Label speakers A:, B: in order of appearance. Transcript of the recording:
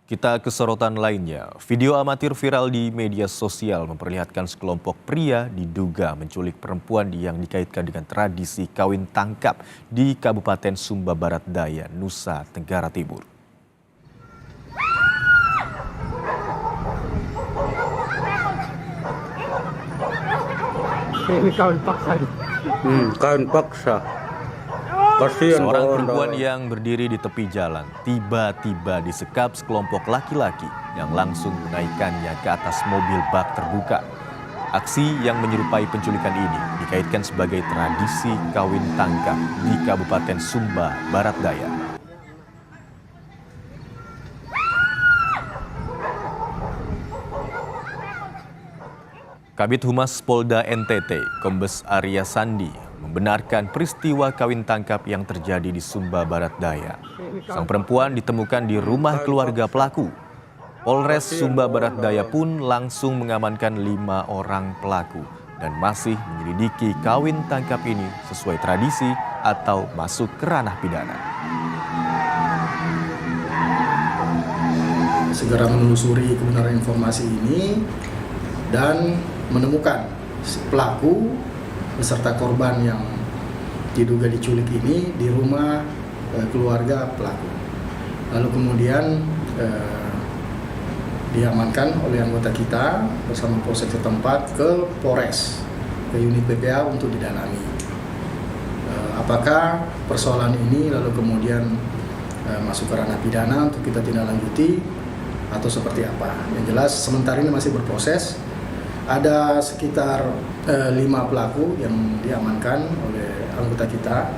A: Kita ke sorotan lainnya. Video amatir viral di media sosial memperlihatkan sekelompok pria diduga menculik perempuan yang dikaitkan dengan tradisi kawin tangkap di Kabupaten Sumba Barat Daya, Nusa Tenggara Timur.
B: Ini kawin paksa.
C: Kawin paksa. Kasihan
A: Seorang perempuan yang berdiri di tepi jalan tiba-tiba disekap sekelompok laki-laki yang langsung menaikkannya ke atas mobil bak terbuka. Aksi yang menyerupai penculikan ini dikaitkan sebagai tradisi kawin tangkap di Kabupaten Sumba Barat Daya. Kabid Humas Polda NTT, Kombes Arya Sandi, membenarkan peristiwa kawin tangkap yang terjadi di Sumba Barat Daya. Sang perempuan ditemukan di rumah keluarga pelaku. Polres Sumba Barat Daya pun langsung mengamankan 5 orang pelaku dan masih menyelidiki kawin tangkap ini sesuai tradisi atau masuk ke ranah pidana.
B: Segera menelusuri kebenaran informasi ini dan menemukan pelaku beserta korban yang diduga diculik ini di rumah keluarga pelaku. Lalu kemudian diamankan oleh anggota kita bersama polsek setempat ke Polres, ke unit PPA untuk didalami. Apakah persoalan ini lalu kemudian masuk ke ranah pidana untuk kita tindak lanjuti atau seperti apa? Yang jelas sementara ini masih berproses. Ada sekitar 5 pelaku yang diamankan oleh anggota kita